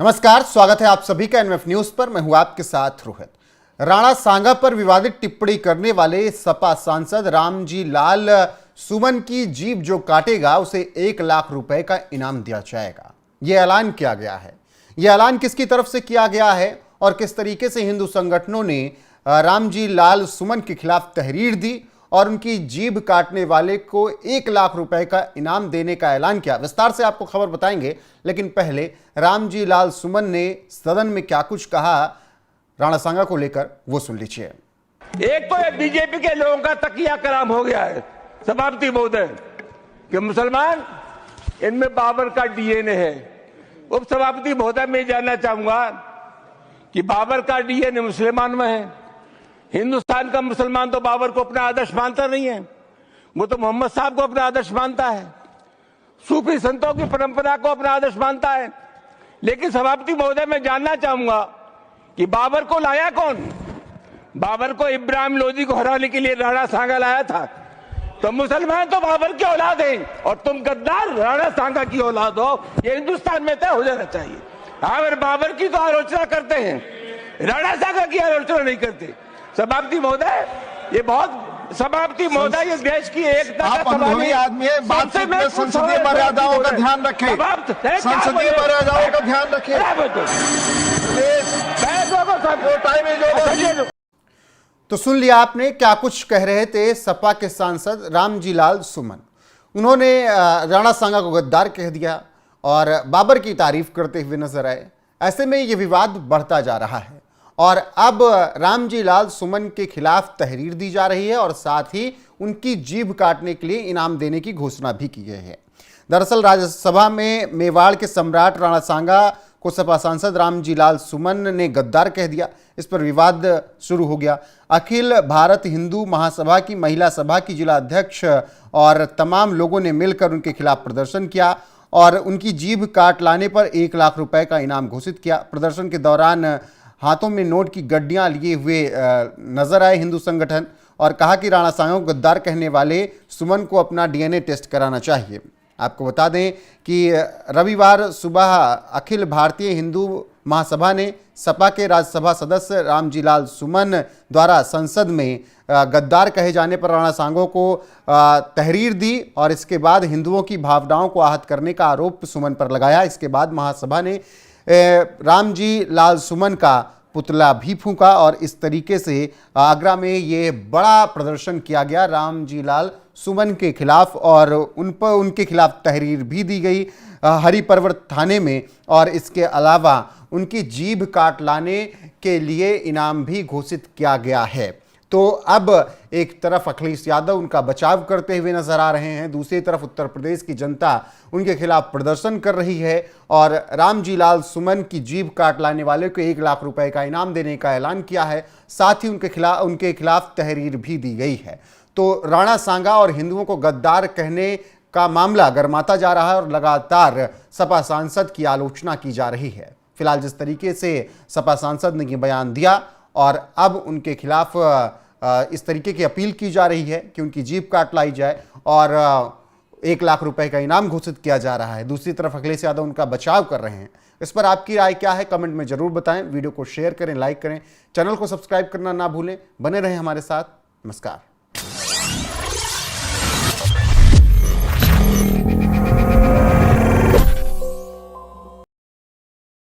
नमस्कार, स्वागत है आप सभी का एनएमएफ न्यूज पर। मैं हूं आपके साथ रोहित। राणा सांगा पर विवादित टिप्पणी करने वाले सपा सांसद रामजी लाल सुमन की जीभ जो काटेगा उसे 1 लाख रुपए का इनाम दिया जाएगा। यह ऐलान किया गया है। यह ऐलान किसकी तरफ से किया गया है और किस तरीके से हिंदू संगठनों ने रामजी लाल सुमन के खिलाफ तहरीर दी और उनकी जीभ काटने वाले को 1 लाख रुपए का इनाम देने का ऐलान किया, विस्तार से आपको खबर बताएंगे। लेकिन पहले रामजी लाल सुमन ने सदन में क्या कुछ कहा राणा सांगा को लेकर, वो सुन लीजिए। एक तो ये बीजेपी के लोगों का तकिया कलाम हो गया है सभापति महोदय कि मुसलमान इनमें बाबर का डीएनए है। उप सभापति महोदय मैं जानना चाहूंगा कि बाबर का डीएनए मुसलमान में है। हिंदुस्तान का मुसलमान तो बाबर को अपना आदर्श मानता नहीं है, वो तो मोहम्मद साहब को अपना आदर्श मानता है, सूफी संतों की परंपरा को अपना आदर्श मानता है। लेकिन सभापति महोदय मैं जानना चाहूंगा कि बाबर को लाया कौन? बाबर को इब्राहिम लोदी को हराने के लिए राणा सांगा लाया था। तो मुसलमान तो बाबर की औलाद हैं और तुम गद्दार राणा सांगा की औलाद हो, ये हिंदुस्तान में तय हो जाना चाहिए। अगर बाबर की तो आलोचना करते हैं, राणा सांगा की आलोचना नहीं करते। सभापति महोदय, ये बहुत सभापति महोदय, ये देश की एकता का अनुभवी आदमी है। बातचीत में संसदीय मर्यादाओं का ध्यान रखें, संसदीय मर्यादाओं का ध्यान रखें। तो सुन लिया आपने क्या कुछ कह रहे थे सपा के सांसद रामजी लाल सुमन। उन्होंने राणा सांगा को गद्दार कह दिया और बाबर की तारीफ करते हुए नजर आए। ऐसे में यह विवाद बढ़ता जा रहा है और अब रामजी लाल सुमन के खिलाफ तहरीर दी जा रही है और साथ ही उनकी जीभ काटने के लिए इनाम देने की घोषणा भी की गई है। दरअसल राज्यसभा में मेवाड़ के सम्राट राणा सांगा को सपा सांसद रामजी लाल सुमन ने गद्दार कह दिया। इस पर विवाद शुरू हो गया। अखिल भारत हिंदू महासभा की महिला सभा की जिला अध्यक्ष और तमाम लोगों ने मिलकर उनके खिलाफ प्रदर्शन किया और उनकी जीभ काट लाने पर 1 लाख रुपए का इनाम घोषित किया। प्रदर्शन के दौरान हाथों में नोट की गड्डियां लिए हुए नजर आए हिंदू संगठन और कहा कि राणा सांगा को गद्दार कहने वाले सुमन को अपना डीएनए टेस्ट कराना चाहिए। आपको बता दें कि रविवार सुबह अखिल भारतीय हिंदू महासभा ने सपा के राज्यसभा सदस्य रामजी लाल सुमन द्वारा संसद में गद्दार कहे जाने पर राणा सांगा को तहरीर दी और इसके बाद हिंदुओं की भावनाओं को आहत करने का आरोप सुमन पर लगाया। इसके बाद महासभा ने रामजी लाल सुमन का पुतला भी फूंका और इस तरीके से आगरा में ये बड़ा प्रदर्शन किया गया रामजी लाल सुमन के खिलाफ और उनके खिलाफ तहरीर भी दी गई हरिपर्वत थाने में और इसके अलावा उनकी जीभ काट लाने के लिए इनाम भी घोषित किया गया है। तो अब एक तरफ अखिलेश यादव उनका बचाव करते हुए नजर आ रहे हैं, दूसरी तरफ उत्तर प्रदेश की जनता उनके खिलाफ प्रदर्शन कर रही है और रामजी लाल सुमन की जीभ काट लाने वाले को 1 लाख रुपए का इनाम देने का ऐलान किया है। साथ ही उनके खिलाफ तहरीर भी दी गई है। तो राणा सांगा और हिंदुओं को गद्दार कहने का मामला गरमाता जा रहा है और लगातार सपा सांसद की आलोचना की जा रही है। फिलहाल जिस तरीके से सपा सांसद ने ये बयान दिया और अब उनके खिलाफ इस तरीके की अपील की जा रही है कि उनकी जीभ काट लाई जाए और 1 लाख रुपए का इनाम घोषित किया जा रहा है। दूसरी तरफ अखिलेश यादव उनका बचाव कर रहे हैं। इस पर आपकी राय क्या है, कमेंट में जरूर बताएं। वीडियो को शेयर करें, लाइक करें, चैनल को सब्सक्राइब करना ना भूलें। बने रहें हमारे साथ। नमस्कार।